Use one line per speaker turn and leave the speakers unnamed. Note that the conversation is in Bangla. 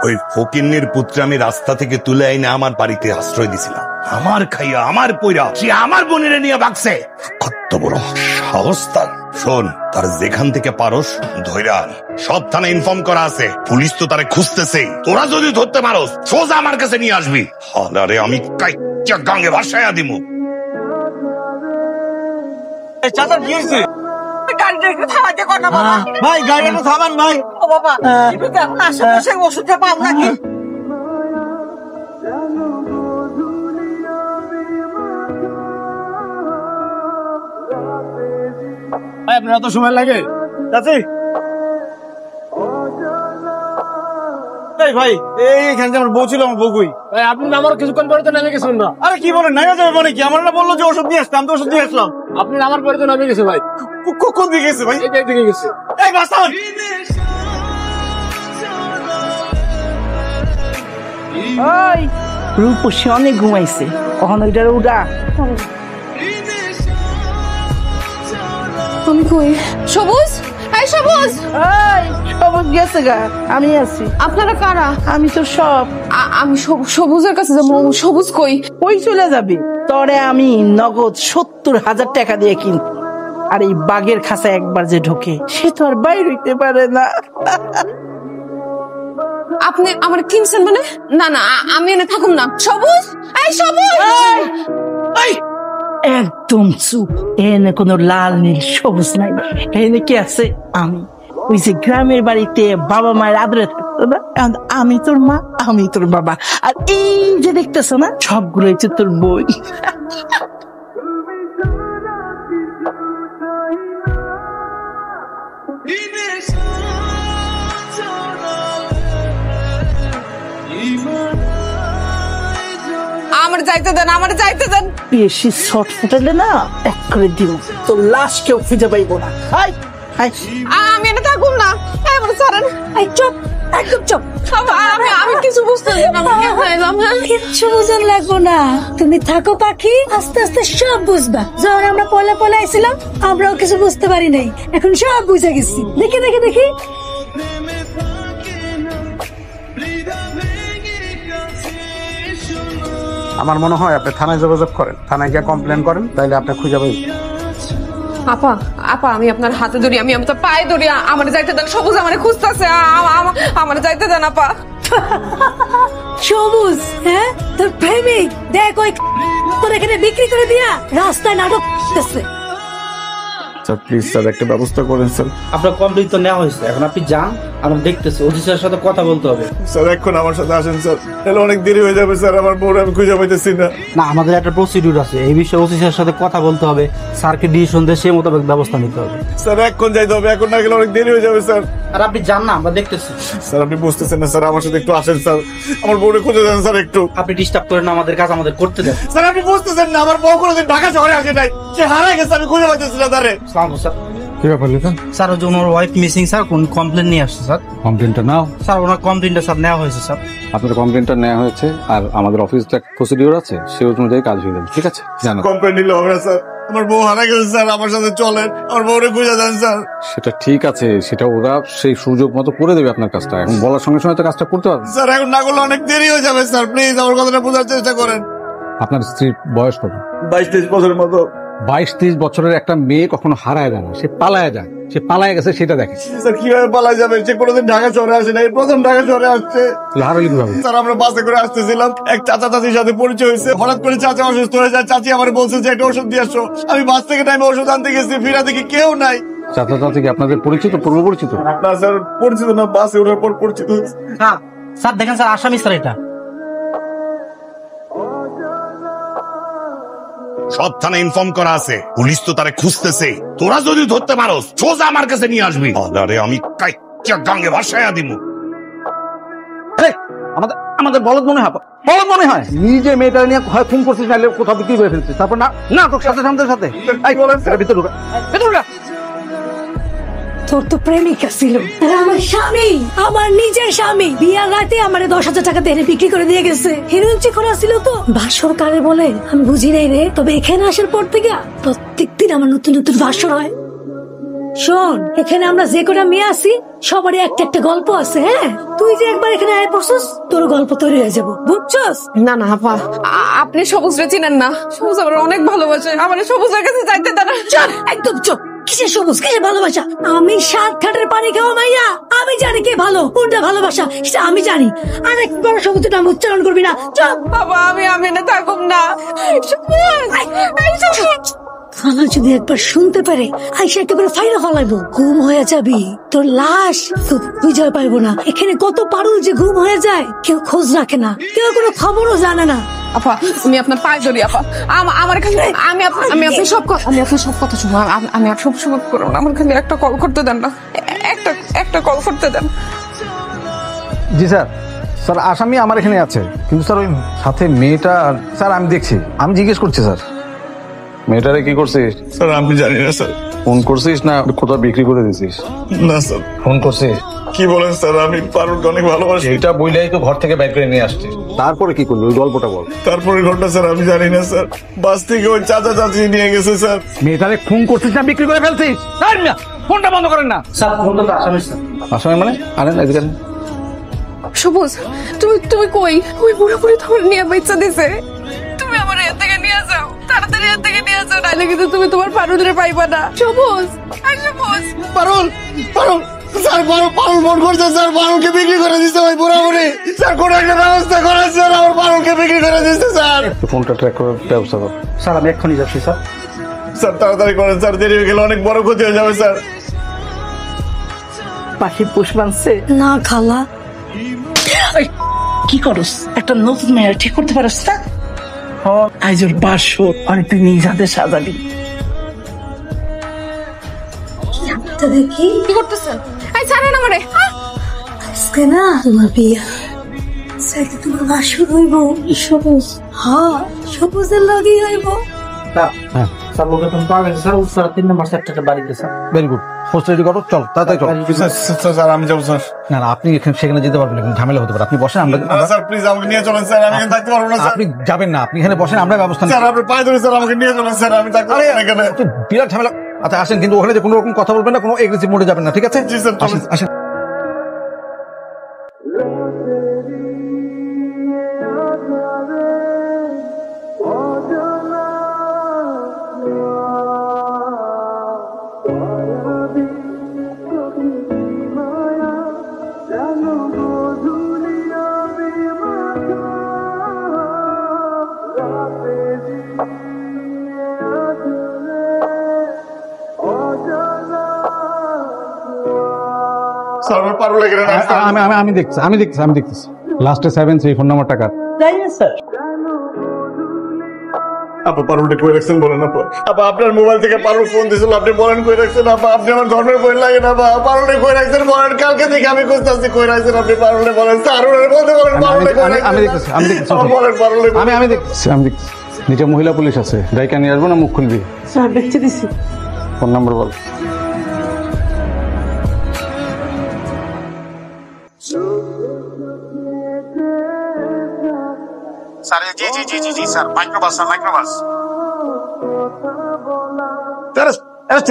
ওই ফকিন্নির পুত্র আমি রাস্তা থেকে তুলে আইনে আমার বাড়িতে আশ্রয় দিছিলাম। আমার খাইয়া আমার পয়রা সে আমার বোনের নিয়ে ভাগছে। কত বড় সাহস তার! শোন, তার যেখান থেকে পারস ধৈরা আন। সব থানায় ইনফর্ম করা আছে, পুলিশ তো তারে খুঁজতেছে। তোরা যদি ধরতে পারস সোজা আমার কাছে নিয়ে আসবি। আরে আমি কাইচ্চা গাঙ্গে ভাসায়া দিমু।
চাচার কি হয়েছে? ভাই গাড়িটা থামান ভাই। ও বাবা, এখন আশেপাশে ওষুধটা পাব নাকি? ভাই আপনার এত সময় লাগে? চাচি ভাই এইখানে আমার বউ ছিল, আমার বউ কই? ভাই আপনি আমার কিছুক্ষণ পরে তো নেমে গেছেন না। আরে কি বলেন, নেমে যাবে মানে কি? আমার না বললো যে ওষুধ নিয়ে আসতে, আমি তো ওষুধ নিয়ে আসলাম। আপনি আমার পরে তো নেমে গেছে ভাই। কোন দিকে গেছে ভাই? এই দিকে গেছে। এই বাসান
ওই রূপসী অনেক ঘুমাইছে, কখন ওইটার উড়া।
আমি কই? সবুজ, এই সবুজ!
এই সবুজ গেছে গা, আমি আছি।
আপনারা কারা?
আমি তো সব।
আমি সবুজের কাছে যাবো। সবুজ কই?
কই চলে যাবি? তরে আমি নগদ 70,000 টাকা দিয়ে কিনতে। আর এই বাঘের খাঁচা একবার যে ঢোকে সে তো আর বাইরে হইতে পারে না।
আপনি আমার কিনছেন মানে? না না, আমি এনে থাকুম না। সবুজ, এই সবুজ!
একদম চুপ। এনে কোনো লাল নীল সবুজ নাই, এনে কি আছে? আমি ওই যে গ্রামের বাড়িতে বাবা মায়ের আদরে থাকতো না, আমি তোর মা, আমি তোর বাবা। আর এই যে দেখতেছ না, সবগুলো হচ্ছে তোর বই।
আমার যাইতে দেন, আমার যাইতে দেন।
বেশি শর্ট ফুটালে না এক করে দিব, তো লাশ কেউ খুঁজে পাইবো না।
আমি এনে থাকুম না। আমার ছাড়েন। এই চুপ, একদম চুপ। আমি কিছু বুঝতেছি না।
কিচ্ছু বুঝন লাগবো না, তুমি থাকো পাখি, আস্তে আস্তে সব বুঝবা। যখন আমরা পলা পলা আইছিলাম আমরাও কিছু বুঝতে পারি নাই, এখন সব বুঝে গেছি। দেখি দেখি দেখি
আমার মনে হয় আপনি থানায় যোগাযোগ করেন, থানায় গিয়ে কমপ্লেন করেন, তাইলে আপনি খুঁজে পাবেন।
আপা, আপা আমি আপনার হাতে ধরি, আমি তো পায়ে ধরি। আমার যাইতে দেন। সবুজ আমার খুঁজতেছে, আমার যাইতে দেন আপা।
সবুজ, হ্যাঁ তোর প্রেমিক দেখ ওই তোর এখানে বিক্রি করে দিয়া রাস্তায় নাটক করতেছে।
স্যার প্লিজ স্যার একটা ব্যবস্থা করেন স্যার।
আপনার কমপ্লেন তো নেওয়া হয়েছে, এখন আপনি যান, আমরা দেখতেছি। অফিসারের সাথে কথা বলতে হবে।
স্যার এখন আমার সাথে আসেন স্যার, তাহলে অনেক দেরি হয়ে যাবে স্যার। আমার বউর আমি খুঁজে পাইতেছি না।
না, আমাদের একটা প্রসিডিউর আছে, এই বিষয়ে অফিসারের সাথে কথা বলতে হবে, স্যারকে ডিসিশন দিয়ে সেই মোতাবেক ব্যবস্থা নিতে হবে।
স্যার এখন যাইতে হবে, এখন না গেলে অনেক দেরি হয়ে যাবে স্যার।
আর আপনি যান না, আমরা দেখতেছি।
স্যার আপনি বুঝতেছেন না স্যার, আমার সাথে একটু আসেন স্যার, আমার বউরে খুঁজে দেন স্যার একটু।
আপনি ডিস্টার্ব করেন না, আমাদের কাজ আমাদের করতে দেন।
স্যার আপনি বুঝতেছেন না, আমার বউ কোনোদিন ঢাকা শহরে আসে নাই, সে হারাই গেছে, আমি খুঁজে পাইতেছি না তারে।
স্যার
কি ব্যাপার লিখা?
স্যার ওই যে ওনার ওয়াইফ মিসিং স্যার, কোন কমপ্লেন নিয়ে আসছে স্যার।
কমপ্লেনটা নাও
স্যার ওনার কমপ্লেনটা স্যার নেওয়া হয়েছে স্যার।
আপনার কমপ্লেনটা নেওয়া হয়েছে, আর আমাদের অফিসটা প্রসিডিউর আছে, সেই অনুযায়ী কাজ হয়ে যাবে, ঠিক আছে? জানো কমপ্লেন নিলে হবে না স্যার, আমার বউ হারা গেছে স্যার, আমার সাথে চলেন, আমার বউরে খুঁজে দেন স্যার। সেটা ঠিক আছে, সেটা ওরা সেই সুযোগ মতো করে দেবে আপনার কাজটা, এখন বলার সঙ্গে সঙ্গে তো কাজটা করতে পারবে স্যার। এখন না করলে অনেক দেরি হয়ে যাবে স্যার, প্লিজ আমার কথাটা বোঝার চেষ্টা করেন। আপনার স্ত্রীর বয়স কত? 22-23 বছরের মতো। 22-23 বছরের একটা মেয়ে কখনো হারায় যায় না, সে পালায় যায়। সে পালায় গেছে সেটা দেখে স্যার। কিভাবে পালায় যাবে? সে কোনোদিন ঢাকা শহরে আসে না, এই প্রথম ঢাকা শহরে আসছে। হারালি কিভাবে? স্যার আমরা বাসে করে আসতেছিলাম, এক চাচা চাচির সাথে পরিচয় হয়েছে। হঠাৎ করে চাচা অসুস্থ হয়ে যায়, চাচি আমার বলছে যে একটা ওষুধ দিয়ে আসো। আমি বাস থেকে টাইমে ওষুধ আনতে গেছি, ফিরা দেখি কেউ নাই। চাচা চাচি কি আপনাদের পরিচিত, পূর্ব পরিচিত? না স্যার পরিচিত না, বাসে ওঠার পর পরিচিত।
স্যার দেখেন স্যার, আসামি স্যার এটা।
সব থানায় ইনফর্ম করা আছে, পুলিশ তো তারে খুঁজতেছে। তোরা যদি ধরতে পারস সোজা আমার কাছে নিয়ে আসবি। আরে আমি কাইচ্চা গাঙ্গে ভাসায়া দিমু।
আমাদের বলদ মনে হয়, বলদ মনে হয় নিজে মেয়েটা নিয়ে হয় খুন করছিস, নাহলে কোথাও বিক্রি করে ফেলছিস, তারপর না না তোর সাথে আমাদের সাথে ভিতরে ঢুকা, ভিতরে ঢুকা।
তোর তো প্রেমিকা ছিল, আমার স্বামী, আমার নিজের স্বামী। বিয়ার রাতে আমার 10,000 টাকা দিয়ে বিক্রি করে দিয়ে গেছে। হিরোইন চিকনা ছিল তো, ভাস্বর কারে বলে আমি বুঝি নাই রে। তবে এখানে আসার পর থেকে প্রত্যেকদিন আমার নতুন নতুন ভাস্বর হয়। শোন, এখানে আমরা যে কটা মেয়ে আছি সবারই একটা একটা গল্প আছে। হ্যাঁ, তুই যে একবার এখানে আয় পড়ছস, তোর গল্প তৈরি হয়ে যাবো, বুঝছস?
না না আপা, আপনি সবুজরে চিনেন না। সবুজ আমার অনেক ভালোবাসে, আমার সবুজের কাছে যাইতে দেন না।
চুপ, একদম চুপ। কিসের সবুজ, কিসের ভালোবাসা? আমি 7 ঘাটের পানি খাওয়া মাইয়া, আমি জানি কে ভালো কোনটা ভালোবাসা, সেটা আমি জানি। আর একবার সবুজের নাম উচ্চারণ করবি না। চুপ
বাবা, আমি না থাকুম না। সবুজ, এই সবুজ।
খালা যদি একবার শুনতে পারে, আইসা একেবারে ফাইরা ফলাইবো, ঘুম হয়ে যাবি। তোর লাশ তো বুঝাই পাইবো না। এখানে কত পারুল যে ঘুম হয়ে যায়, কেউ খোঁজ রাখে না, কেউ কোনো খবরও জানে না।
আপা, আমি আপনার পায়ে ধরি আপা। আমার খালি আমি আপনার সব কথা শুনবো। আমি আর সব সময় করবো না। আমার খালি একটা কল করতে দেন না, একটা কল করতে দেন।
জি স্যার। স্যার আসামি আমার এখানে আছে, কিন্তু স্যার ওই সাথে মেয়েটা, স্যার আমি দেখছি, আমি জিজ্ঞেস করছি স্যার মেয়েটারে কি করছিস?
স্যার আমি জানি না স্যার।
ফোন করছিস না কোথাও বিক্রি করে দিছিস?
না স্যার।
ফোন করছিস?
কি বলেন স্যার, আমি পারুলকে অনেক ভালোবাসি।
এইটা বইলেই তো ঘর থেকে বাইক করে নিয়ে আসছিস, তারপরে কি করলি ওই গল্পটা বল।
তারপরে ঘটনা স্যার আমি জানি না স্যার। বাস থেকে ওই চাচা চাচি নিয়ে গেছে স্যার।
মেয়েটারে খুন করছিস না বিক্রি করে ফেলছিস? ফোনটা বন্ধ করেন না স্যার। ফোনটা তো আসামি স্যার। আসামি মানে? আনেন এদিকে।
সবুজ, তুমি কই? ওই পুরোপুরি তোমার নিয়ে বাচ্চা দিছে। তুমি আমার এর থেকে নিয়ে যাও, তাড়াতাড়ি এর থেকে নিয়ে যাও, নাহলে কিন্তু তুমি তোমার পারুলের পাইবা না। সবুজ, সবুজ।
পারুল, পারুল স্যার, পারুল ফোন করছে স্যার, পারুলকে বিক্রি করে দিচ্ছে ওই পুরোপুরি। স্যার কোন একটা ব্যবস্থা করেন স্যার, আমার পারুলকে বিক্রি করে দিচ্ছে স্যার।
ফোনটা ট্র্যাক করার ব্যবস্থা কর।
স্যার আমি এক্ষুনি যাচ্ছি স্যার। স্যার তাড়াতাড়ি করেন স্যার, দেরি হয়ে গেলে অনেক বড় ক্ষতি হয়ে যাবে স্যার।
পাখি পুষ বানছে
না খালা।
কি করস? একটা নতুন মেয়ের ঠিক করতে পারস না? আইজোর 500 আর তুই নিজ হাতে সাজাবি।
তো দেখি
কি করতেছেন? এই ছাড়েন আমারে।
আজকে না তোমার বিয়া, সাইতে তোমার বাসর হইব। সবুজ, হ্যাঁ সবুজের লগেই হইব।
স্যার লোকেশন পাওয়া গেছে স্যার, স্যার 3 নম্বর সেক্টরের বাড়িতে sir.
Very good, host ready করো, চল তাড়াতাড়ি চল।
স্যার আমি যাবো স্যার।
না না, আপনি সেখানে যেতে পারবেন না, ঝামেলা হতে পারে। আপনি বসেন, আমরা
স্যার প্লিজ আমাকে নিয়ে চলেন স্যার, আমি এখানে থাকতে পারবো না স্যার।
আপনি যাবেন না, আপনি এখানে বসেন, আমরা ব্যবস্থা নিই।
স্যার আপনি পায়ে ধরে স্যার আমাকে নিয়ে চলেন স্যার, আমি থাকতে পারবো না এখানে।
তো বিরাট ঝামেলা। আচ্ছা আসেন, কিন্তু ওখানে যে কোনো রকম কথা বলবেন না, কোনো এগ্রেসিভ মোডে যাবেন না, ঠিক আছে?
জি স্যার,
আসেন আসেন।
স্যার আমার পারুল এখানে নাই স্যার।
আমি দেখতেছি লাস্টে 73 ফোন নাম্বার টাকা।
তাই না স্যার?
আপা পারুলটা কই রাখছেন বলেন আপা। আপা আপনার মোবাইল থেকে পারুল ফোন দিছিল, আপনি বলেন কই রাখছেন আপা। আপনি আমার ধর্মের বই লাগে না আপা, পারুলটা কই রাখছেন বলেন। কালকে থেকে আমি খুঁজতেছি কই রাখছেন আপনি, পারুলটা বলেন। স্যার ওনারে বলতে বলেন পারুলটা কই রাখছেন।
আমি দেখতেছি
বলেন পারুলটা।
আমি দেখতেছি। নিচে মহিলা পুলিশ আছে, ডাইকা নিয়ে আসবো না মুখ খুলবি?
স্যার দেখতে দিছি।
ফোন নাম্বার বল।
স্যার জি sir, microbus sir, microbus.
Arrest